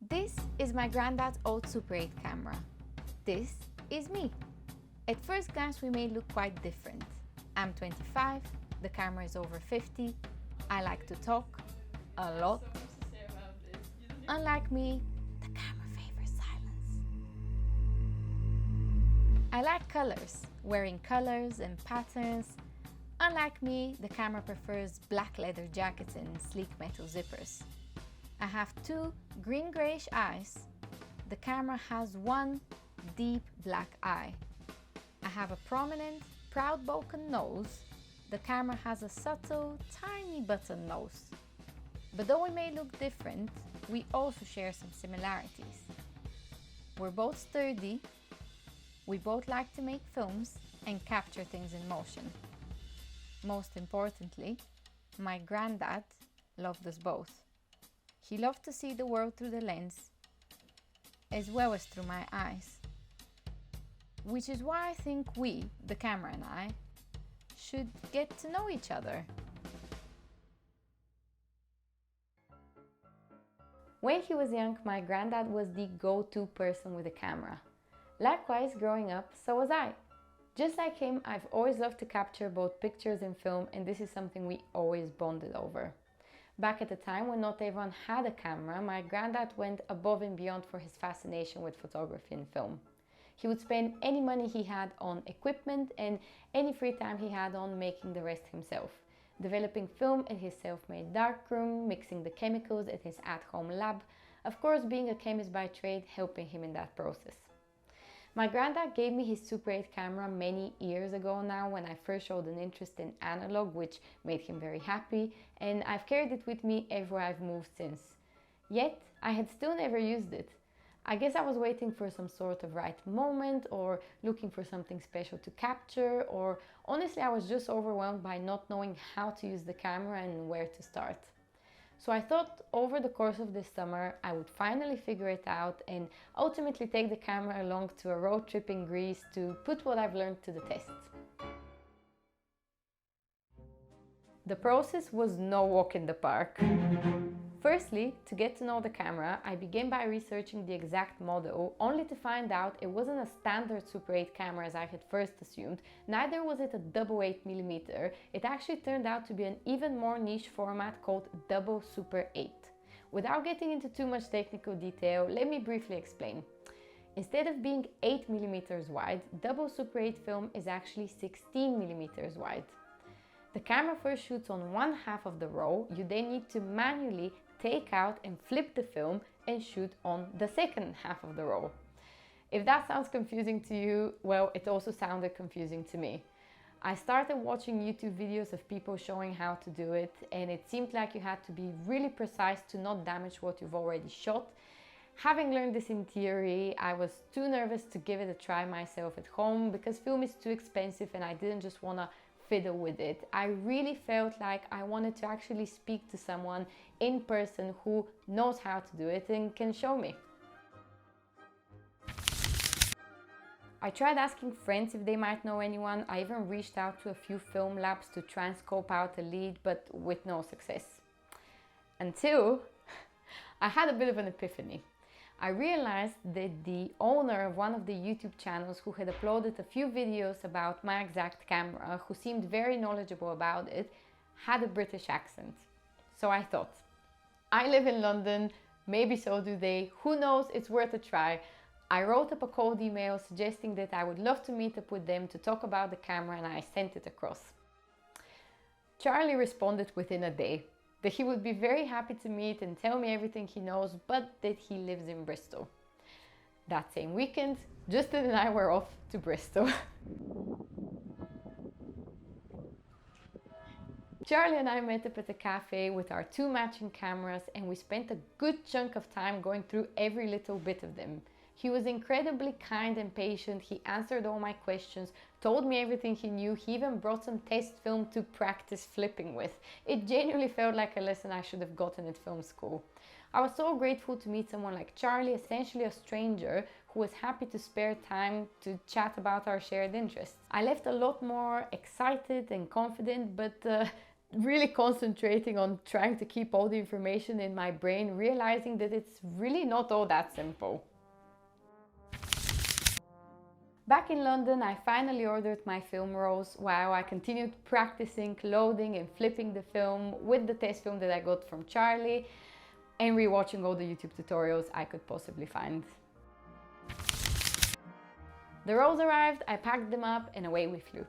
This is my granddad's old Super 8 camera. This is me. At first glance we may look quite different. I'm 25, the camera is over 50, I like to talk a lot. Unlike me, the camera favors silence. I like colors, wearing colors and patterns. Unlike me, the camera prefers black leather jackets and sleek metal zippers. I have two green-grayish eyes. The camera has one deep black eye. I have a prominent, proud Balkan nose. The camera has a subtle, tiny button nose. But though we may look different, we also share some similarities. We're both sturdy, we both like to make films and capture things in motion. Most importantly, my granddad loved us both. He loved to see the world through the lens, as well as through my eyes. Which is why I think we, the camera and I, should get to know each other. When he was young, my granddad was the go-to person with a camera. Likewise, growing up, so was I. Just like him, I've always loved to capture both pictures and film, and this is something we always bonded over. Back at the time when not everyone had a camera, my granddad went above and beyond for his fascination with photography and film. He would spend any money he had on equipment and any free time he had on making the rest himself. Developing film in his self-made darkroom, mixing the chemicals at his at-home lab, of course being a chemist by trade, helping him in that process. My granddad gave me his Super 8 camera many years ago now when I first showed an interest in analog, which made him very happy, and I've carried it with me everywhere I've moved since. Yet, I had still never used it. I guess I was waiting for some sort of right moment or looking for something special to capture, or honestly I was just overwhelmed by not knowing how to use the camera and where to start. So I thought over the course of this summer I would finally figure it out and ultimately take the camera along to a road trip in Greece to put what I've learned to the test. The process was no walk in the park. Firstly, to get to know the camera, I began by researching the exact model, only to find out it wasn't a standard Super 8 camera as I had first assumed, neither was it a double 8mm, it actually turned out to be an even more niche format called Double Super 8. Without getting into too much technical detail, let me briefly explain. Instead of being 8mm wide, Double Super 8 film is actually 16mm wide. The camera first shoots on one half of the roll, you then need to manually take out and flip the film and shoot on the second half of the roll. If that sounds confusing to you, well, it also sounded confusing to me. I started watching YouTube videos of people showing how to do it, and it seemed like you had to be really precise to not damage what you've already shot. Having learned this in theory, I was too nervous to give it a try myself at home because film is too expensive and I didn't just want to fiddle with it. I really felt like I wanted to actually speak to someone in person who knows how to do it and can show me. I tried asking friends if they might know anyone. I even reached out to a few film labs to try and scope out a lead, but with no success. Until I had a bit of an epiphany. I realized that the owner of one of the YouTube channels who had uploaded a few videos about my exact camera, who seemed very knowledgeable about it, had a British accent. So I thought, I live in London, maybe so do they, who knows, it's worth a try. I wrote up a cold email suggesting that I would love to meet up with them to talk about the camera, and I sent it across. Charlie responded within a day that he would be very happy to meet and tell me everything he knows, but that he lives in Bristol. That same weekend, Justin and I were off to Bristol. Charlie and I met up at a cafe with our two matching cameras, and we spent a good chunk of time going through every little bit of them. He was incredibly kind and patient, he answered all my questions, told me everything he knew, he even brought some test film to practice flipping with. It genuinely felt like a lesson I should have gotten at film school. I was so grateful to meet someone like Charlie, essentially a stranger, who was happy to spare time to chat about our shared interests. I left a lot more excited and confident, but really concentrating on trying to keep all the information in my brain, realizing that it's really not all that simple. Back in London, I finally ordered my film rolls while I continued practicing loading and flipping the film with the test film that I got from Charlie and rewatching all the YouTube tutorials I could possibly find. The rolls arrived, I packed them up, and away we flew.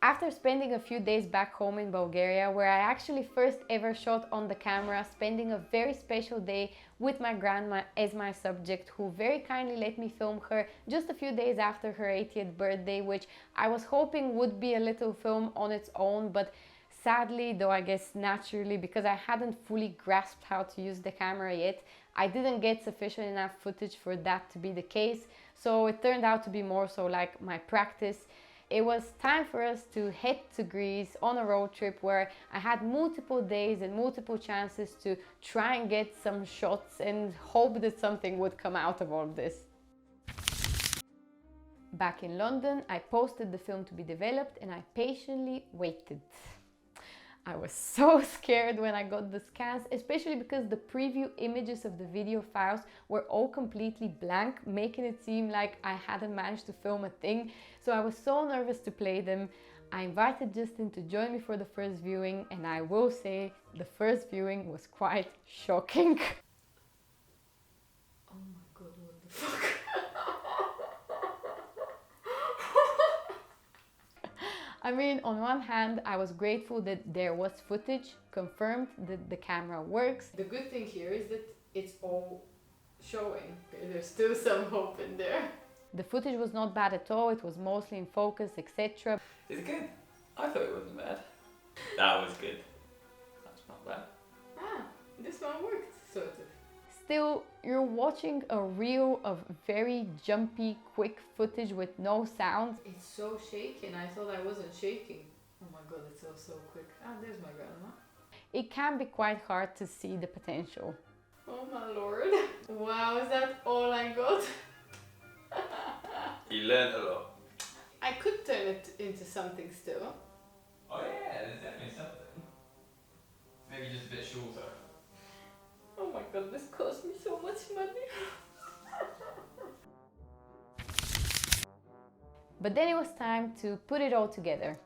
After spending a few days back home in Bulgaria, where I actually first ever shot on the camera, spending a very special day with my grandma as my subject, who very kindly let me film her just a few days after her 80th birthday, which I was hoping would be a little film on its own, but sadly, though I guess naturally, because I hadn't fully grasped how to use the camera yet, I didn't get sufficient enough footage for that to be the case, so it turned out to be more so like my practice. It was time for us to head to Greece on a road trip where I had multiple days and multiple chances to try and get some shots and hope that something would come out of all of this. Back in London, I posted the film to be developed and I patiently waited. I was so scared when I got the scans, especially because the preview images of the video files were all completely blank, making it seem like I hadn't managed to film a thing. So I was so nervous to play them. I invited Justin to join me for the first viewing, and I will say the first viewing was quite shocking. Oh my god, what the fuck? I mean, on one hand, I was grateful that there was footage, confirmed that the camera works. The good thing here is that it's all showing. There's still some hope in there. The footage was not bad at all, it was mostly in focus, etc. Is it good? I thought it wasn't bad. That was good. That's not bad. Ah, this one worked, sort of. Still, you're watching a reel of very jumpy, quick footage with no sound. It's so shaky and I thought I wasn't shaking. Oh my god, it's all so quick. Ah, there's my grandma. It can be quite hard to see the potential. Oh my lord. Wow, is that all I got? You learned a lot. I could turn it into something still. Oh yeah, there's definitely something. Maybe just a bit shorter. Oh my god, this cost me so much money. But then it was time to put it all together,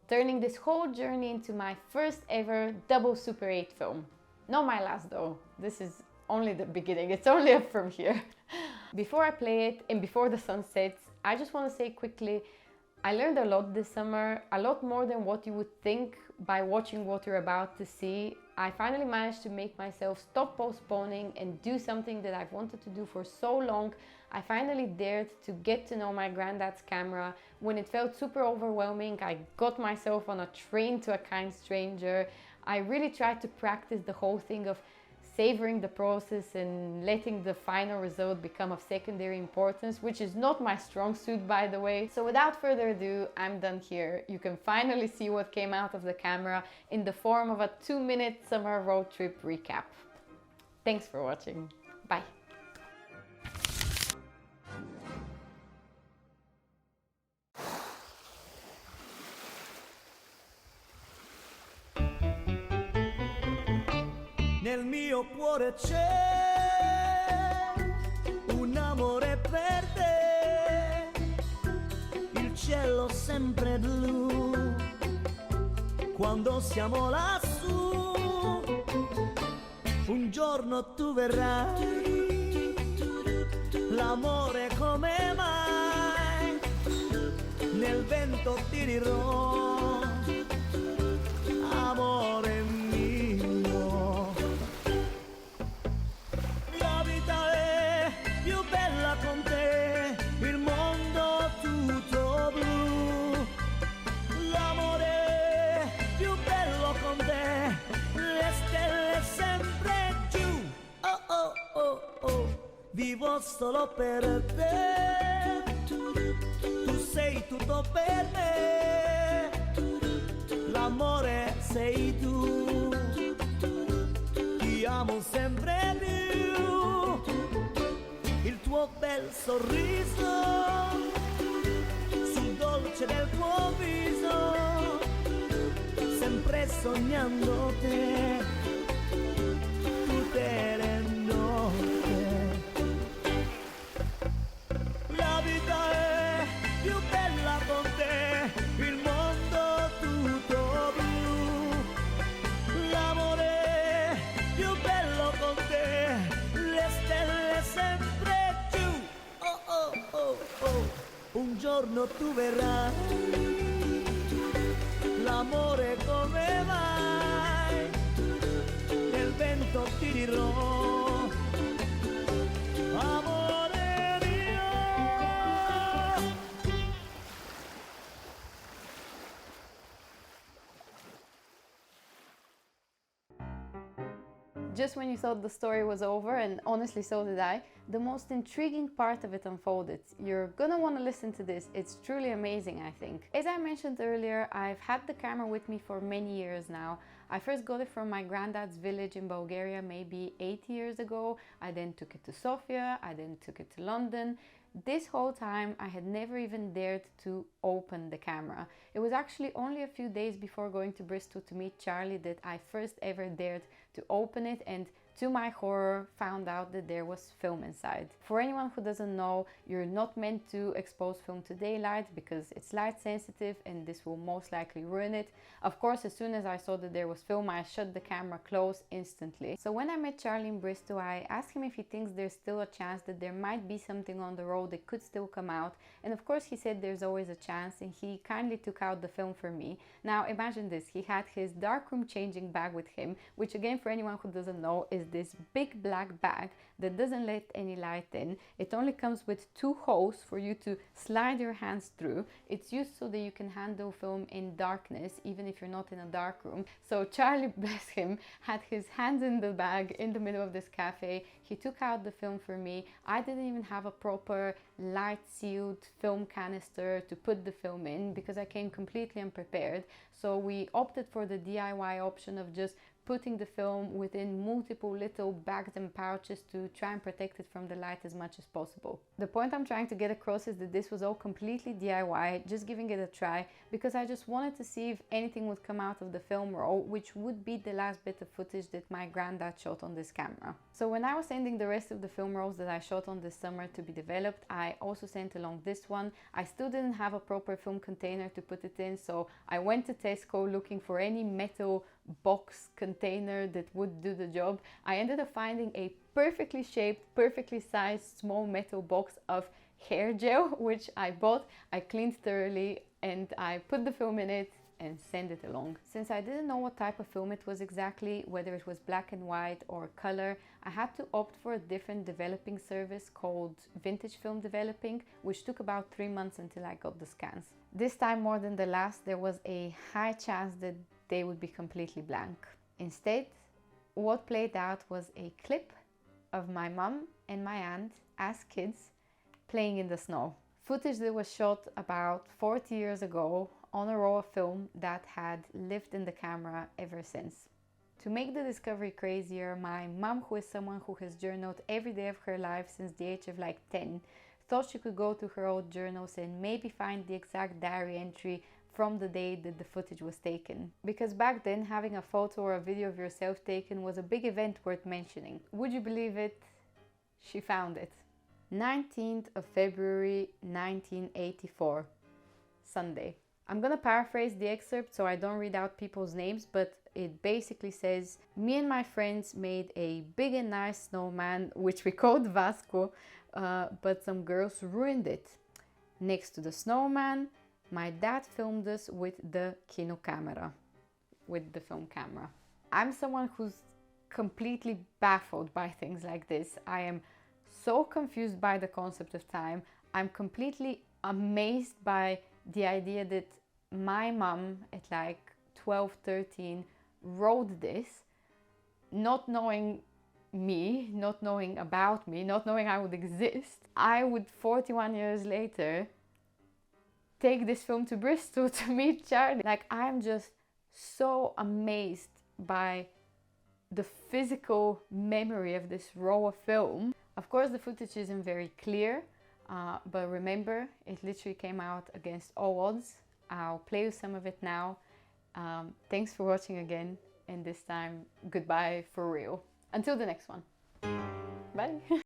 turning this whole journey into my first ever double Super 8 film. Not my last though, this is only the beginning, it's only up from here. Before I play it and before the sun sets, I just want to say quickly, I learned a lot this summer, a lot more than what you would think by watching what you're about to see. I finally managed to make myself stop postponing and do something that I've wanted to do for so long. I finally dared to get to know my granddad's camera. When it felt super overwhelming, I got myself on a train to a kind stranger. I really tried to practice the whole thing of savoring the process and letting the final result become of secondary importance, which is not my strong suit, by the way. So without further ado, I'm done here. You can finally see what came out of the camera in the form of a 2-minute summer road trip recap. Thanks for watching. Bye. Nel mio cuore c'è un amore per te, il cielo sempre blu, quando siamo lassù, un giorno tu verrai, l'amore come mai, nel vento ti dirò, amore mio. Con te il mondo tutto blu, l'amore più bello con te, le stelle sempre giù, oh oh oh oh, vivo solo per te, tu sei tutto per me, l'amore sei tu, ti amo sempre più. Il tuo bel sorriso, sul dolce del tuo viso, sempre sognandote, tutte le notte. La vita è più bella con te, il mondo tutto blu. L'amore è più bello con te, le stelle sempre giù. Oh oh oh oh, un giorno tu verrai, l'amore come mai, nel vento ti dirò, amore mio. Just when you thought the story was over, and honestly so did I, the most intriguing part of it unfolded. You're gonna want to listen to this, it's truly amazing, I think. As I mentioned earlier, I've had the camera with me for many years now. I first got it from my granddad's village in Bulgaria maybe 8 years ago. I then took it to Sofia, I then took it to London. This whole time I had never even dared to open the camera. It was actually only a few days before going to Bristol to meet Charlie that I first ever dared to open it, and to my horror found out that there was film inside. For anyone who doesn't know, you're not meant to expose film to daylight because it's light sensitive and this will most likely ruin it. Of course, as soon as I saw that there was film, I shut the camera close instantly. So when I met Charlie in Bristol, I asked him if he thinks there's still a chance that there might be something on the road that could still come out. And of course he said there's always a chance, and he kindly took out the film for me. Now imagine this, he had his darkroom changing bag with him, which again, for anyone who doesn't know, is this big black bag that doesn't let any light in. It only comes with 2 holes for you to slide your hands through. It's used so that you can handle film in darkness, even if you're not in a dark room. So Charlie, bless him, had his hands in the bag in the middle of this cafe. He took out the film for me. I didn't even have a proper light sealed film canister to put the film in because I came completely unprepared. So we opted for the DIY option of just putting the film within multiple little bags and pouches to try and protect it from the light as much as possible. The point I'm trying to get across is that this was all completely DIY, just giving it a try, because I just wanted to see if anything would come out of the film roll, which would be the last bit of footage that my granddad shot on this camera. So when I was sending the rest of the film rolls that I shot on this summer to be developed, I also sent along this one. I still didn't have a proper film container to put it in, so I went to Tesco looking for any metal box container that would do the job. I ended up finding a perfectly shaped, perfectly sized small metal box of hair gel, which I bought. I cleaned thoroughly and I put the film in it and send it along. Since I didn't know what type of film it was exactly, whether it was black and white or color, I had to opt for a different developing service called Vintage Film Developing, which took about 3 months until I got the scans. This time more than the last, there was a high chance that they would be completely blank. Instead, what played out was a clip of my mum and my aunt as kids playing in the snow. Footage that was shot about 40 years ago on a roll of film that had lived in the camera ever since. To make the discovery crazier, my mum, who is someone who has journaled every day of her life since the age of like 10, thought she could go to her old journals and maybe find the exact diary entry from the day that the footage was taken. Because back then, having a photo or a video of yourself taken was a big event worth mentioning. Would you believe it? She found it. 19th of February 1984, Sunday. I'm gonna paraphrase the excerpt so I don't read out people's names, but it basically says, me and my friends made a big and nice snowman, which we called Vasco, but some girls ruined it. Next to the snowman, my dad filmed us with the kino camera, with the film camera. I'm someone who's completely baffled by things like this. I am so confused by the concept of time. I'm completely amazed by the idea that my mom at like 12, 13 wrote this, not knowing me, not knowing about me, not knowing I would exist. I would 41 years later take this film to Bristol to meet Charlie. Like, I'm just so amazed by the physical memory of this roll of film. Of course, the footage isn't very clear, but remember, it literally came out against all odds. I'll play you some of it now, Thanks for watching again, and this time goodbye for real. Until the next one. Bye.